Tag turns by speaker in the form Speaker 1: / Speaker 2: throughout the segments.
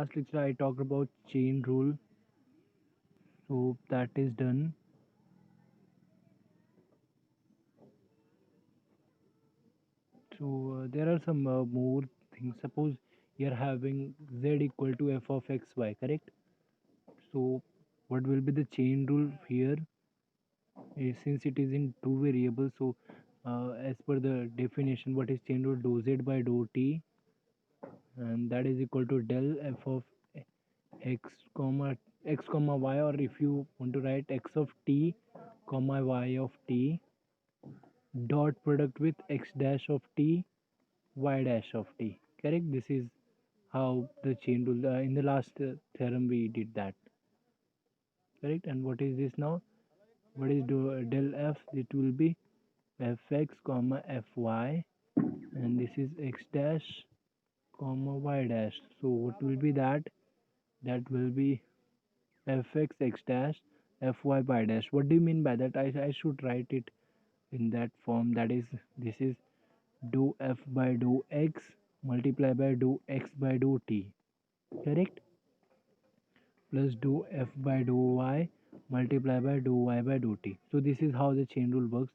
Speaker 1: last lecture I talked about chain rule, so that is done. So there are some more things. Suppose you're having z equal to f of x y, correct? So what will be the chain rule here? Since it is in two variables, so as per the definition, what is chain rule? Dou z by dou t, and that is equal to del f of x comma y, or if you want to write x of t comma y of t dot product with x dash of t y dash of t, correct? This is how the chain rule, in the last theorem we did that, correct? And what is this now? What is del f? It will be fx comma fy, and this is x dash comma y dash. So what will be that? That will be fx x dash fy y dash. What do you mean by that? I should write it in that form. That is, this is dou f by dou x multiply by dou x by dou t, correct? Plus dou f by dou y multiply by dou y by dou t. So this is how the chain rule works.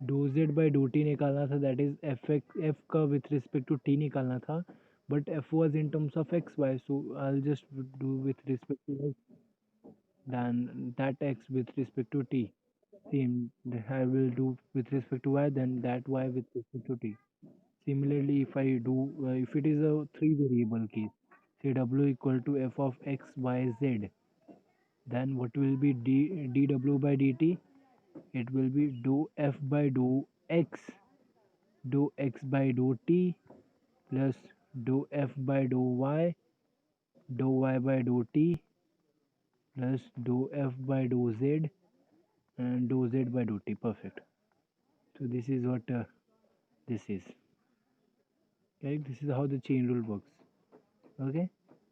Speaker 1: Dou z by dou t निकालना था, that is f का with respect to t निकालना था, but f was in terms of x y, so I'll just do with respect to x, then that x with respect to t. Same, I will do with respect to y, then that y with respect to t. Similarly, if I do, if it is a three variable case, say w equal to f of x, y, z, then what will be dw by dt? It will be dou f by dou x by dou t plus dou f by dou y by dou t plus dou f by dou z and dou z by dou t. Perfect. So this is what this is. Okay, this is how the chain rule works. Okay.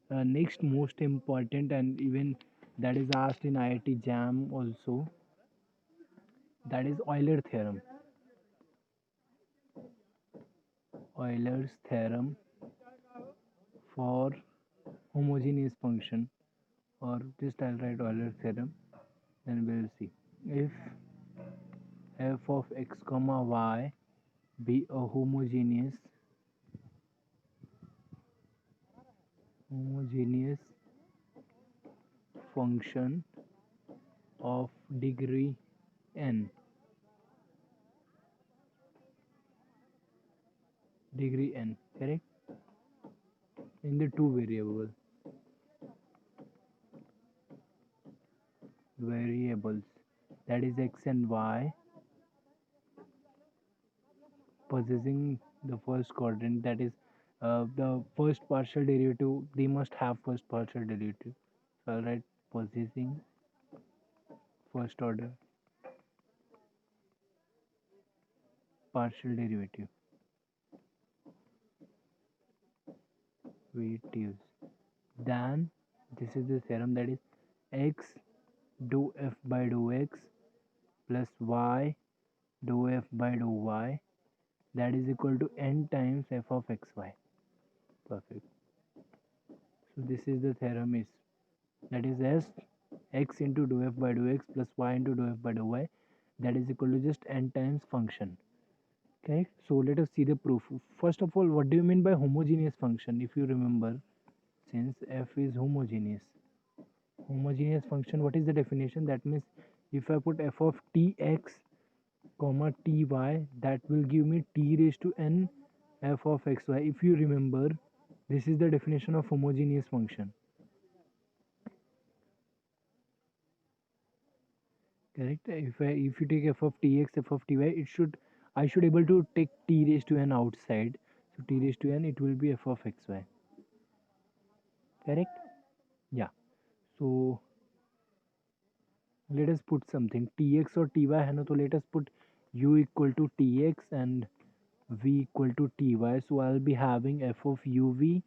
Speaker 1: Next most important, and even that is asked in IIT JAM also, that is Euler theorem. Euler's theorem for homogeneous function, or just I'll write Euler theorem, then we'll see. If f of x comma y be a homogeneous function of degree n, correct, in the two variables, that is x and y, possessing the first quadrant, that is the first partial derivative, they must have first partial derivative. So I'll write possessing first order partial derivative derivatives. Then this is the theorem, that is x dou f by dou x plus y dou f by dou y, that is equal to n times f of xy. Perfect. So this is the theorem is, that is s x into dou f by dou x plus y into dou f by dou y, that is equal to just n times function. Okay, so let us see the proof. First of all, what do you mean by homogeneous function? If you remember, since f is homogeneous function, what is the definition? That means if I put f of tx comma ty, that will give me t raised to n f of xy. If you remember, this is the definition of homogeneous function, correct? If you take f of tx, f of ty, it should, I should able to take t raised to n outside, so t raised to n, it will be f of xy, correct? Yeah. So let us put something tx or ty है ना, so let us put u equal to tx and v equal to ty. So I'll be having f of uv,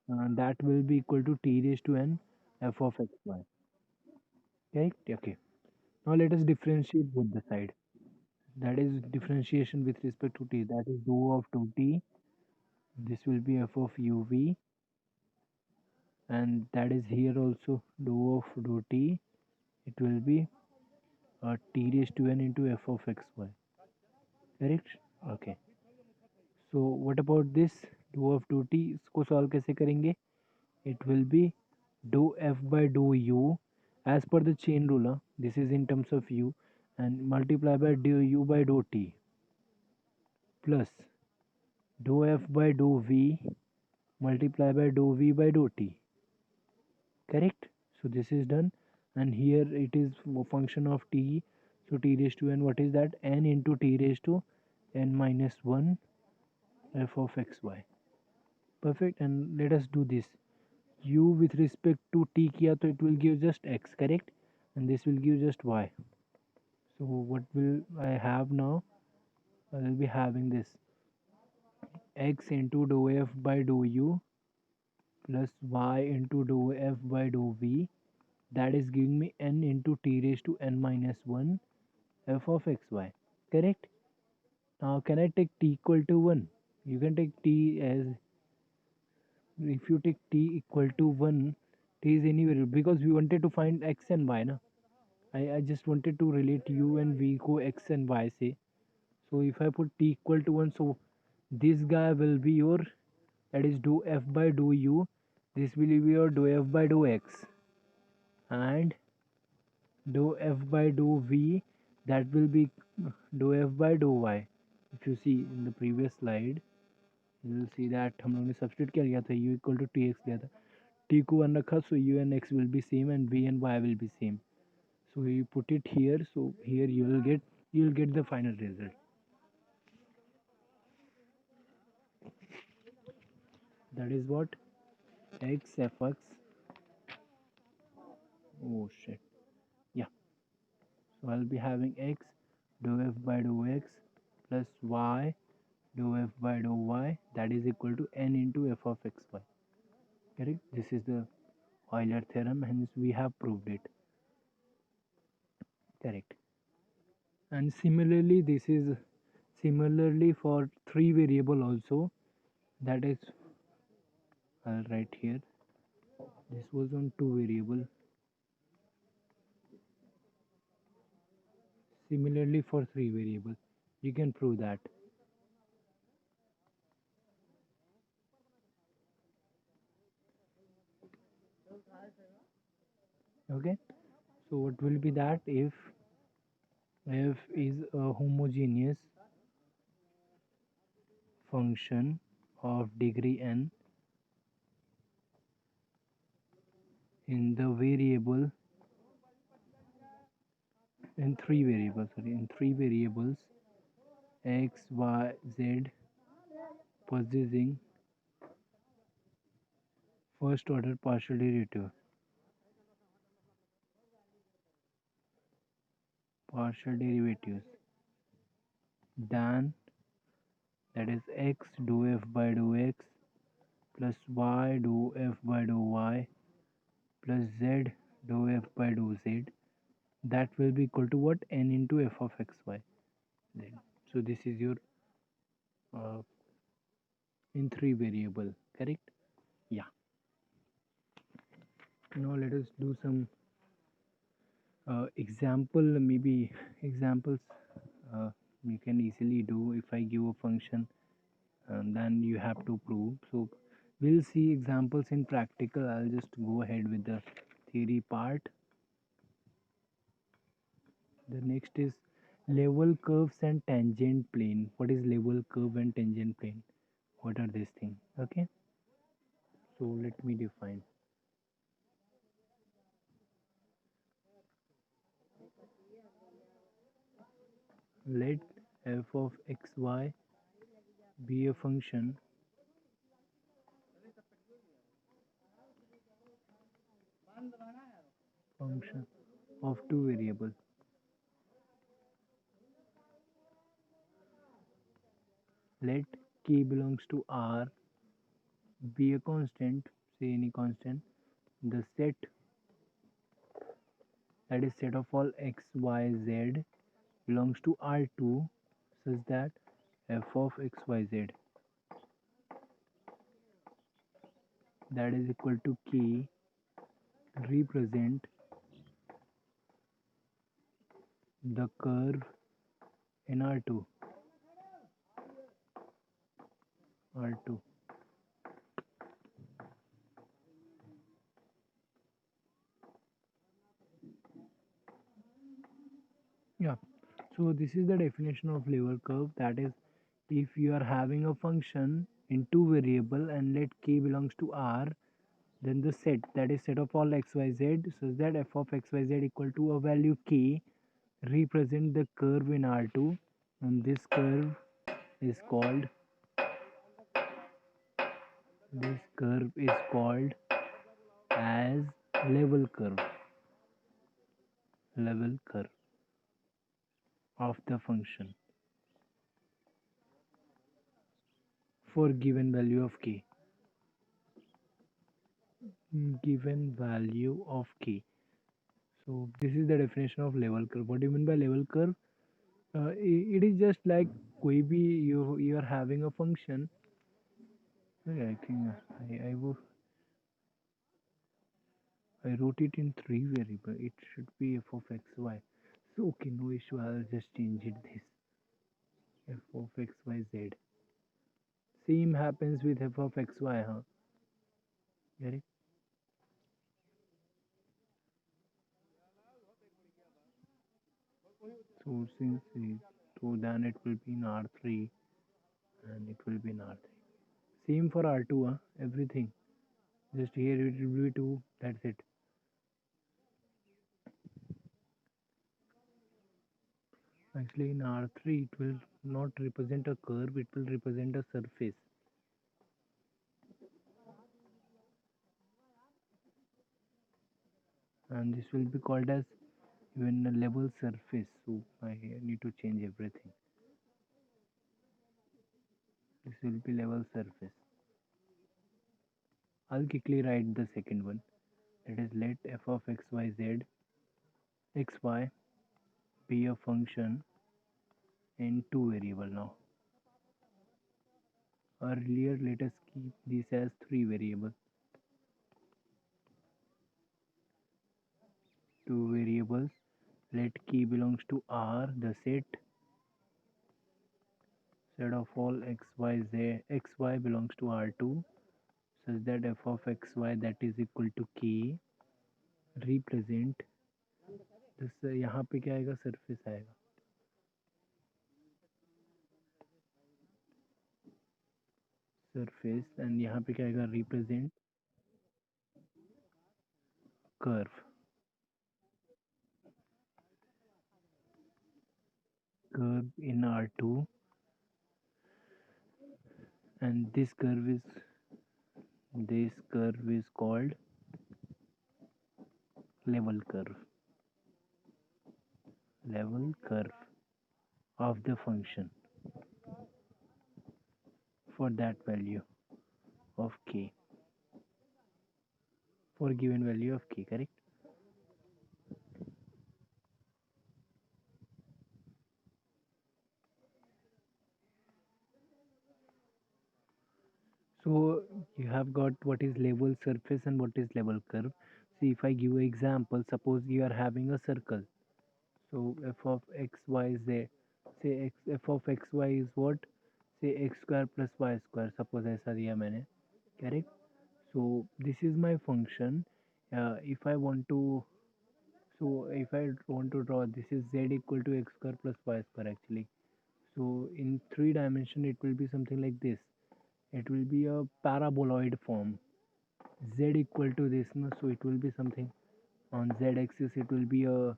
Speaker 1: that will be equal to t raised to n f of xy, correct? Okay. Now let us differentiate both the side. That is differentiation with respect to t. That is dou of 2t. This will be f of uv and that is here also dou of dou t, it will be t raised to n into f of xy, correct? Okay, so what about this dou of dou t, इसको solve कैसे करेंगे? It will be dou f by dou u as per the chain rule, this is in terms of u, and multiply by dou u by dou t plus dou f by dou v multiply by dou v by dou t, correct? So this is done, and here it is a function of t, so t raised to n, what is that, n into t raised to n minus 1 f of xy, perfect. And let us do this, u with respect to t kiya to it will give just x, correct, and this will give just y. So what will I have now? I will be having this x into dou f by dou u plus y into dou f by dou v, that is giving me n into t raised to n minus 1 f of xy, correct? Now can I take t equal to 1? You can take t as, if you take t equal to 1, t is anywhere because we wanted to find x and y na. I just wanted to relate u and v को x and y say. So if I put t equal to 1, so this guy will be your, that is dou f by dou u, this will be your dou f by dou x, and dou f by dou v, that will be dou f by dou y. If you see in the previous slide, you will see that हम लोग ने substitute क्या लिया था, u equal to tx लिया था, t को 1 रखा, so u and x will be same and v and y will be same. So you put it here, so here you will get the final result. That is what x fx, oh shit, yeah. So I'll be having x dou f by dou x plus y dou f by dou y, that is equal to n into f of xy, correct? This is the Euler theorem, hence we have proved it, correct? And similarly this is similarly for 3 variable also, that is, I'll write here, this was on 2 variable, similarly for 3 variable, you can prove that. Okay, so what will be that, if f is a homogeneous function of degree n in the variable, in three variables x y z, possessing first order partial derivatives, then that is x dou f by dou x plus y dou f by dou y plus z dou f by dou z, that will be equal to what, n into f of xy. Then so this is your uh, in 3 variable, correct? Yeah. Now let us do some example, maybe examples you can easily do. If I give a function, then you have to prove. So we'll see examples in practical. I'll just go ahead with the theory part. The next is level curves and tangent plane. What is level curve and tangent plane? What are these things? Okay, so let me define. Let f of xy be a function of two variables. Let k belongs to R be a constant, say any constant. The set, that is set of all x, y, z, belongs to R2 such that f of x, y, z that is equal to k represent the curve in R2. R2. Yeah. So this is the definition of level curve. That is, if you are having a function in two variable and let k belongs to R, then the set, that is set of all xyz, such that f of xyz equal to a value k represent the curve in R2, and is called this curve is called as level curve. Level curve of the function for given value of k. Given value of k. So this is the definition of level curve. What do you mean by level curve? It is just like कोई भी you are having a function. Okay, I think I wrote it in three variable. It should be f of x y. So okay, no issue. I'll just change it this f of x y z. Same happens with f of x y, huh? Get it? So so then it will be in R3 and it will be in R3. Same for R2, huh? Everything. Just here it will be 2. That's it. Actually, in R3, it will not represent a curve, it will represent a surface. And this will be called as even a level surface. So I need to change everything. This will be level surface. I'll quickly write the second one. That is, let f of x, y, z, x, y be a function in two variable now. Earlier, let us keep this as three variable. Two variables. Let key belongs to R, the set of all x, y, z, x, y belongs to R2, such that f of x, y that is equal to k represent this. यहाँ पे क्या आएगा? Surface आएगा. Surface and यहाँ पे क्या आएगा? Represent curve. Curve in R2, and this curve is called level curve. Level curve of the function for that value of k, for given value of k, correct? So you have got what is level surface and what is level curve. See, if I give you example, suppose you are having a circle. So f of x, y, z. Say f of x, y is what? Say x square plus y square. Suppose ऐसा दिया मैंने, correct? So this is my function. If I want to, so if I want to draw, this is z equal to x square plus y square actually. So in three dimension, it will be something like this. It will be a paraboloid form. Z equal to this, no? So it will be something on z axis. It will be a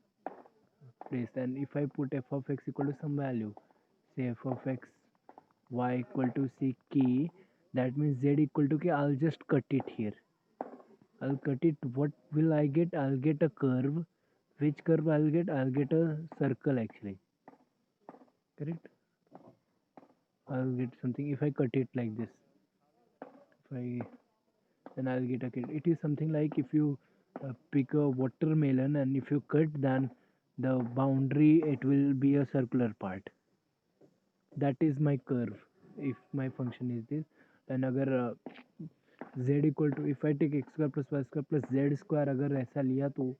Speaker 1: place, and if I put f of x equal to some value, say f of x y equal to c k, that means z equal to k. I'll just cut it here. I'll cut it. What will I get? I'll get a curve. Which curve I'll get? I'll get a circle actually. Correct? I'll get something if I cut it like this. If I then I'll get a kid. It is something like if you pick a watermelon and if you cut, then the boundary it will be a circular part. That is my curve. If my function is this, then अगर z equal to, if I take x square plus y square plus z square अगर ऐसा लिया तो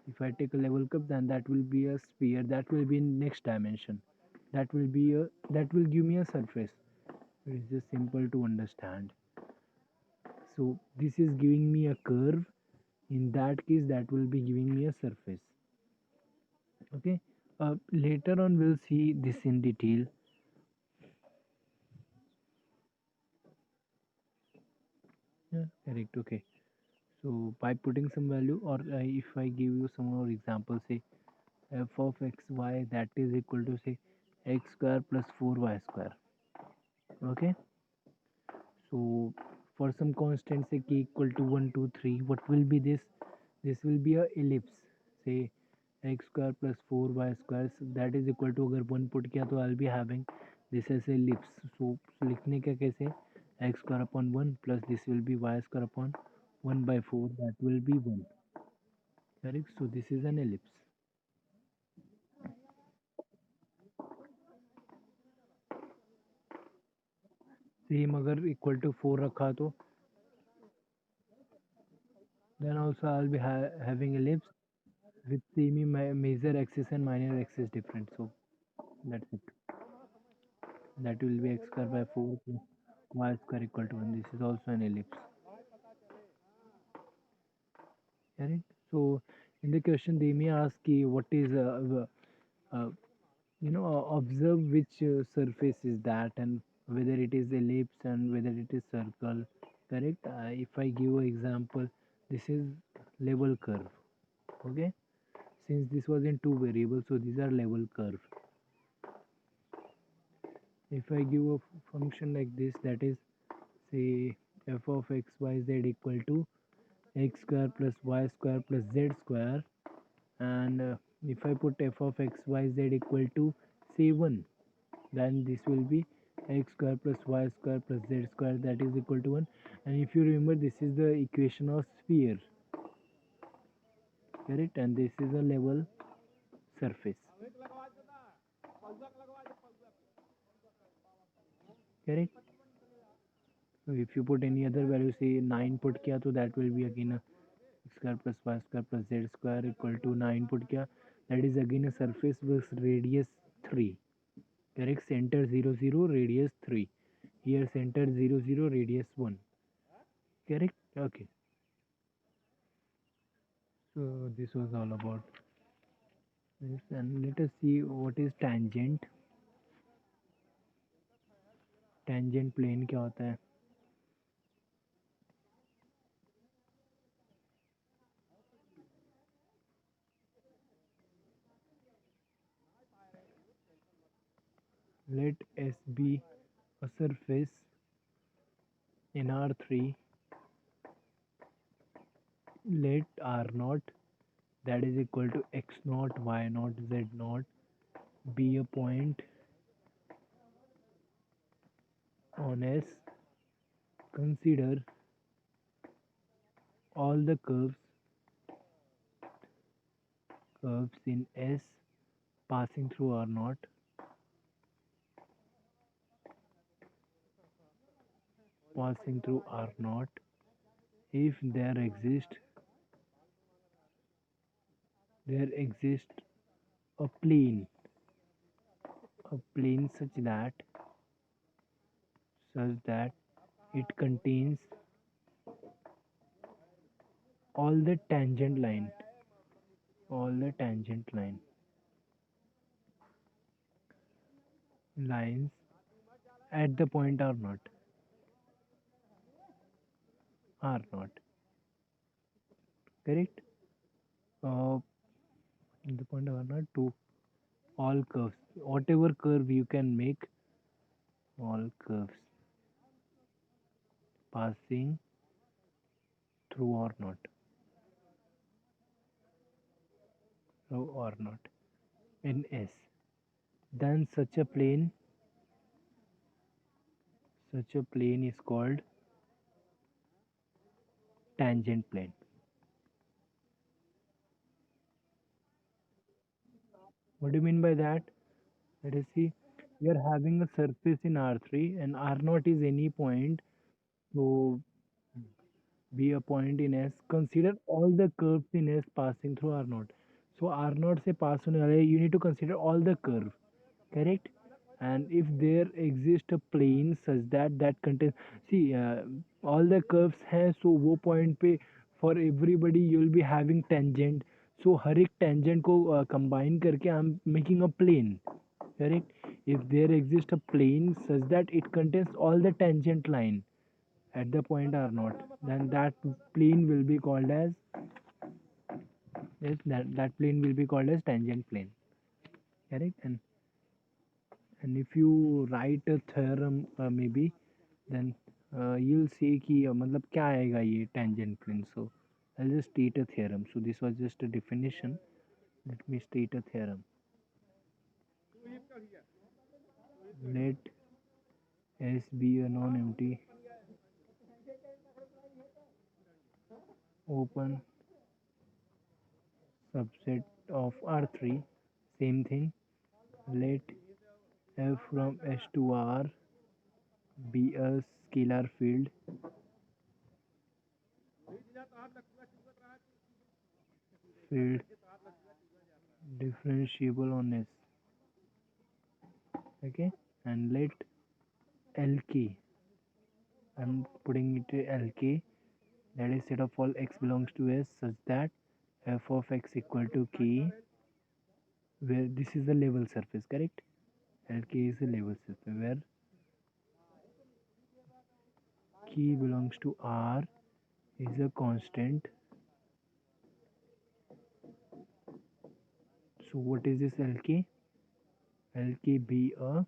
Speaker 1: if I take a level curve, then that will be a sphere, that will be in next dimension, that will be a, that will give me a surface. It is just simple to understand. So this is giving me a curve. In that case, that will be giving me a surface. Okay. Later on, we'll see this in detail. Yeah, correct. Okay. So by putting some value, or if I give you some more examples, say f of x y, that is equal to say x square plus 4y square. Okay. So for some constant, say k equal to 1 2 3, what will be this? This will be a ellipse. Say x square plus 4y square, so that is equal to, अगर 1 put किया तो I'll be having this as ellipse. So लिखने का कैसे, x square upon 1 plus this will be y square upon 1 by 4, that will be 1. Correct. So this is an ellipse. Same अगर equal to 4 रखा तो then also I'll be having ellipse with semi major axis and minor axis different. So that's it. That will be x square by 4 plus y square equal to 1. This is also an ellipse. Correct. So in the question they may ask you what is observe which surface is that, and whether it is ellipse and whether it is circle. Correct. If I give an example, this is level curve. Okay. Since this was in two variables, so these are level curve. If I give a function like this, that is say f of x y z equal to x square plus y square plus z square, and if I put f of x y z equal to say 1, then this will be x square plus y square plus z square, that is equal to 1. And if you remember, this is the equation of sphere. Correct. And this is a level surface. Correct. So if you put any other value, say 9 put किया, तो that will be again a x square plus y square plus z square equal to 9 put किया, that is again a surface with radius 3. Correct. Center 0 0, radius 3. Here center 0 0, radius 1. Correct. Okay. So this was all about this, and let us see what is tangent. Tangent plane क्या होता है? Let S be a surface in R3. Let R naught, that is equal to x naught, y naught, z naught, be a point on S. Consider all the curves in S passing through R naught, passing through R naught, if there exists a plane such that it contains all the tangent lines at the point R naught. Correct. uh, the point R naught to all curves, whatever curve you can make, all curves passing through R naught in S, then such a plane is called tangent plane. What do you mean by that? Let us see. We are having a surface in R3, and R naught is any point. So be a point in S, consider all the curves in S passing through R naught. So R naught से pass होने वाले you need to consider all the curve, correct? And if there exists a plane such that that contains, see all the curves हैं, so वो point पे for everybody you will be having tangent. So हर एक tangent को combine करके I'm making a plane, correct? If there exists a plane such that it contains all the tangent line at the point R naught, then that plane will be called as, yes, that plane will be called as tangent plane, correct? And if you write a theorem maybe, then you'll see कि मतलब क्या आएगा ये tangent plane. So I'll just state a theorem. So this was just a definition. Let me state a theorem. Let S be a non-empty open subset of R3. Same thing. Let F from S to R be a scalar field differentiable on S. Okay, and let LK, I'm putting it to LK, that is set of all x belongs to S such that f of x equal to k, where this is the level surface, correct? LK is the level surface where k belongs to R is a constant. So what is this LK? LK be a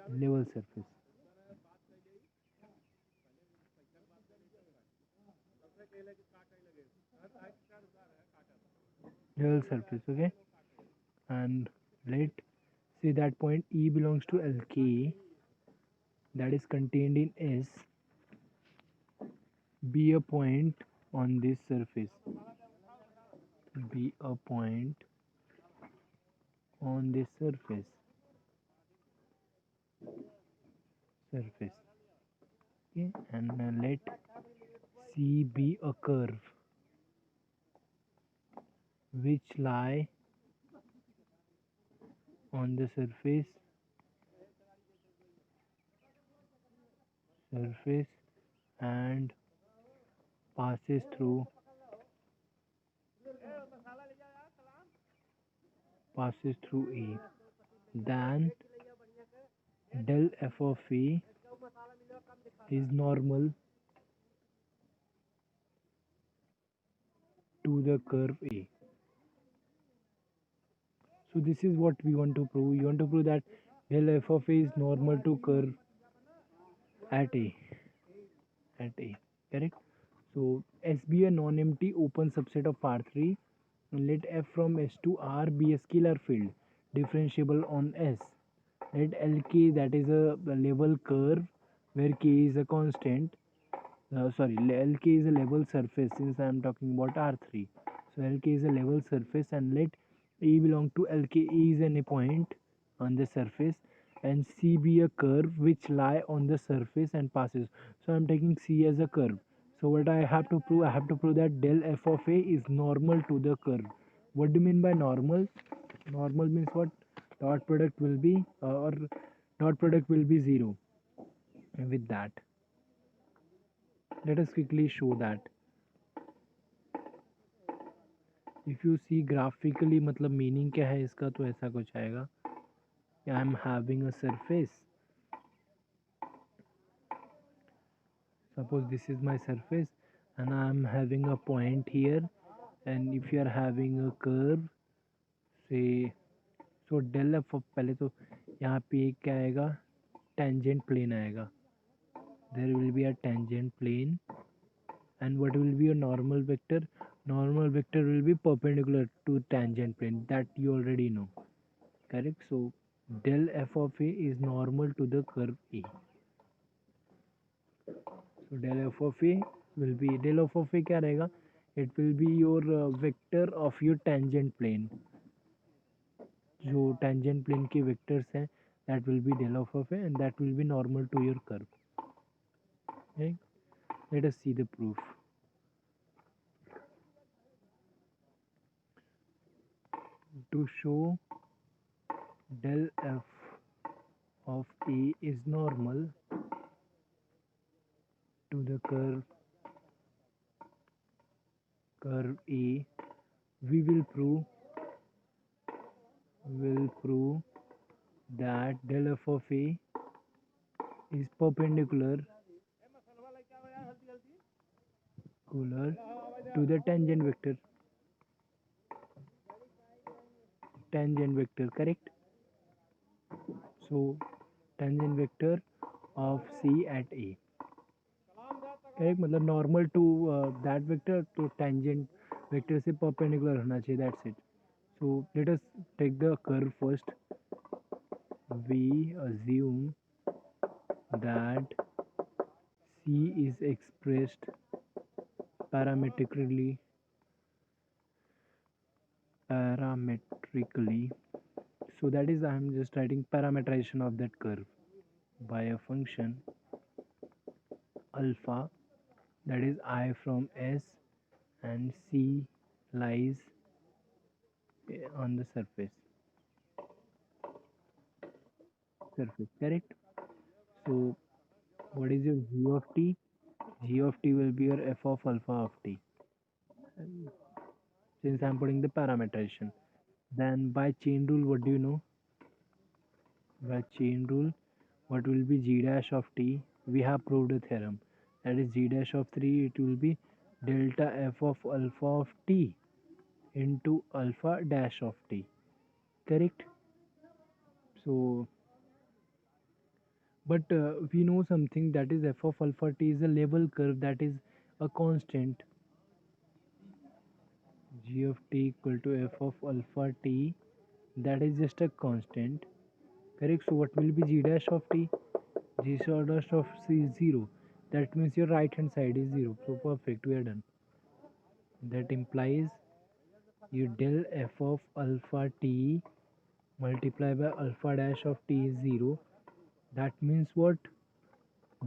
Speaker 1: level surface. Level surface, okay? And let say that point E belongs to LK, that is contained in S, be a point on this surface. Be a point on this surface, okay? And let C be a curve which lie on the surface and passes through E. Then del f of E is normal to the curve A. So this is what we want to prove. You want to prove that del f of A is normal to curve at A. Correct? So S be a non-empty open subset of R3, and let F from S to R be a scalar field differentiable on S. Let LK, that is a level curve where K is a constant. Sorry, LK is a level surface since I am talking about R3. So LK is a level surface, and let E belong to LK. E is any point on the surface, and C be a curve which lie on the surface and passes. So I am taking C as a curve. So what I have to prove? I have to prove that del f of A is normal to the curve. What do you mean by normal? Normal means what? Dot product will be or dot product will be 0. With that, let us quickly show that. If you see graphically, मतलब meaning क्या है इसका, तो ऐसा कुछ आएगा. I am having a surface. Suppose this is my surface and I am having a point here, and if you are having a curve, say, so del f of, पहले तो यहाँ पे एक क्या आएगा, tangent plane आएगा. There will be a tangent plane, and what will be a normal vector? Normal vector will be perpendicular to tangent plane, that you already know, correct? So del f of A is normal to the curve A. So del f of A will be, del f of A क्या रहेगा? It will be your vector of your tangent plane. जो tangent plane के vectors हैं, that will be del f of A, and that will be normal to your curve. Okay? Let us see the proof. To show del f of A is normal to the curve A, we will prove that del f of A is perpendicular to the tangent vector, correct? So tangent vector of C at A, correct, मतलब normal to that vector, तो tangent vector से perpendicular होना चाहिए, that's it. So let us take the curve first. We assume that C is expressed parametrically parametrically so that is, I am just writing parametrization of that curve by a function alpha, that is I from S, and C lies on the surface, correct? So what is your g of t? G of t will be your f of alpha of t, since I'm putting the parameterization. Then by chain rule, what do you know? By chain rule, what will be g dash of t? We have proved a theorem, that is g dash of 3, it will be delta f of alpha of t into alpha dash of t, correct? So but we know something, that is f of alpha t is a level curve, that is a constant. G of t equal to f of alpha t, that is just a constant, correct? So what will be g dash of t? G dash of c is 0, that means your right hand side is 0, so perfect, we are done. That implies your del f of alpha t multiplied by alpha dash of t is 0. That means what?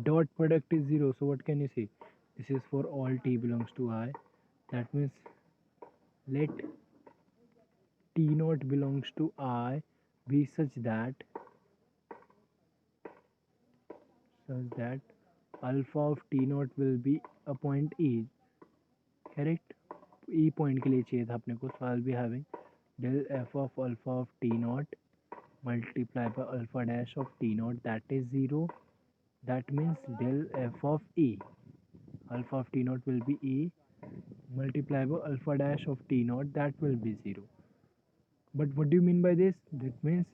Speaker 1: Dot product is 0, so what can you say? This is for all t belongs to I. That means let t naught belongs to I be such that alpha of t naught will be a point E, correct? E point के लिए चाहिए था अपने को, so I'll be having del f of alpha of t naught multiplied by alpha dash of t naught, that is 0. That means del f of E, alpha of t naught will be E multiplied by alpha dash of t naught, that will be 0. But what do you mean by this? That means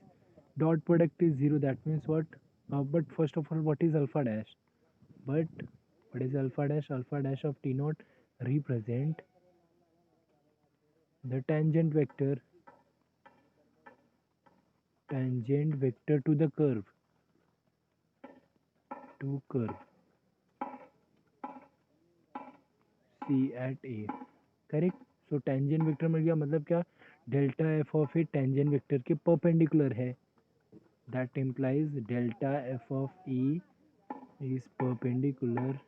Speaker 1: dot product is 0, that means what? But first of all, what is alpha dash? But what is alpha dash? Alpha dash of t naught represent the tangent vector to the curve C at A, correct? So tangent vector मिल गया, मतलब क्या? Delta F of A tangent vector के perpendicular है, that implies delta f of E is perpendicular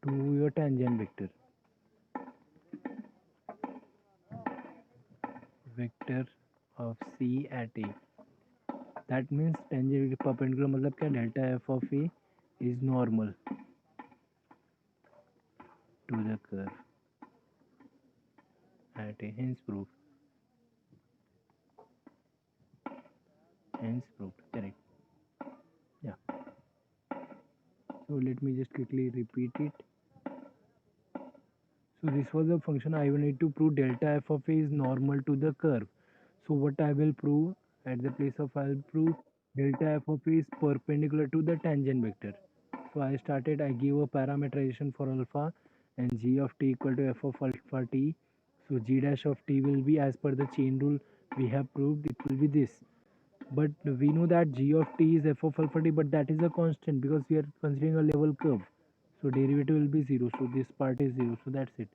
Speaker 1: to your tangent vector of C at A. That means tangent perpendicular मतलब क्या? Delta f of A is normal to the curve at A. Hence proved. Correct. Yeah. So let me just quickly repeat it. So this was the function I will need to prove delta f of A is normal to the curve. So what I will prove at the place of, I'll prove delta f of A is perpendicular to the tangent vector. So I give a parameterization for alpha and g of t equal to f of alpha t. So g dash of t will be, as per the chain rule we have proved, it will be this. But we know that g of t is f of alpha t, but that is a constant because we are considering a level curve. So derivative will be 0. So this part is 0. So that's it.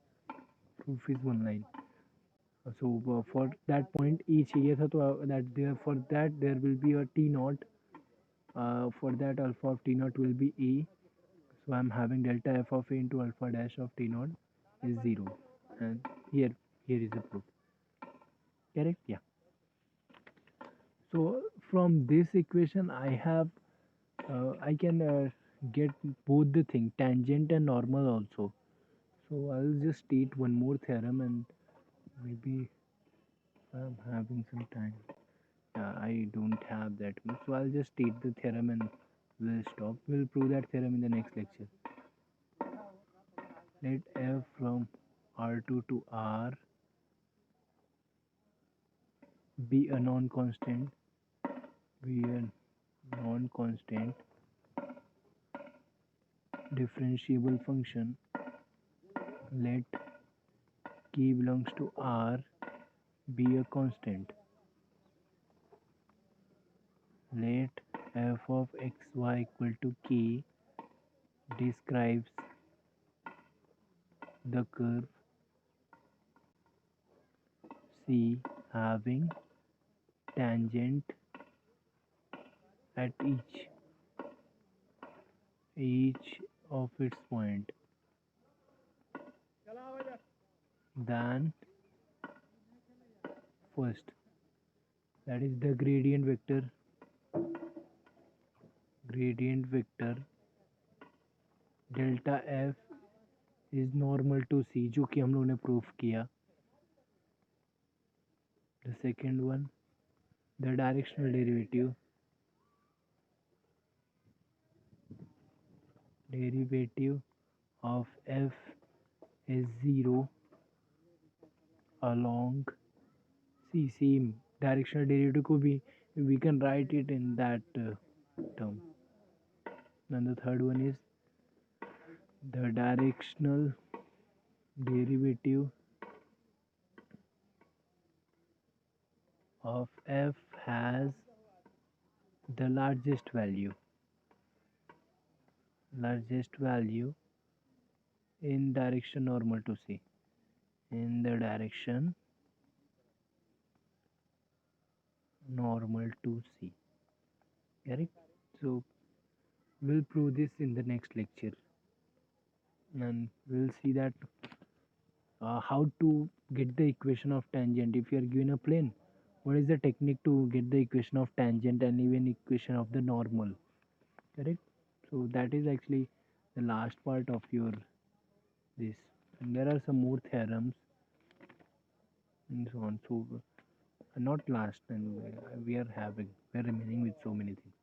Speaker 1: Proof is one line. So for that point E चाहिए था, तो that there, for that there will be a t naught For that, alpha of t naught will be a. So I'm having delta f of a into alpha dash of t naught is 0. And here is the proof. Correct? Yeah. So from this equation, I can get both the thing, tangent and normal also. So I'll just state one more theorem, and maybe I'm having some time. I don't have that much, so I'll just state the theorem and we'll stop. We'll prove that theorem in the next lecture. Let f from R2 to R be a non-constant, be a non-constant differentiable function. Let k belongs to R be a constant. Let f of xy equal to k describes the curve C having tangent at each of its point. Then first, that is the gradient vector delta f is normal to C, जो कि हम लोगों ने proof किया. The second one, the directional derivative of f is 0 along C. Same directional derivative को भी we can write it in that term. And the third one is the directional derivative of f has the largest value in direction normal to C, in the direction normal to C. Correct? So we'll prove this in the next lecture, and we'll see that how to get the equation of tangent if you are given a plane. What is the technique to get the equation of tangent and even equation of the normal? Correct? So that is actually the last part of your this, and there are some more theorems and so on. So not last, and we are remaining with so many things.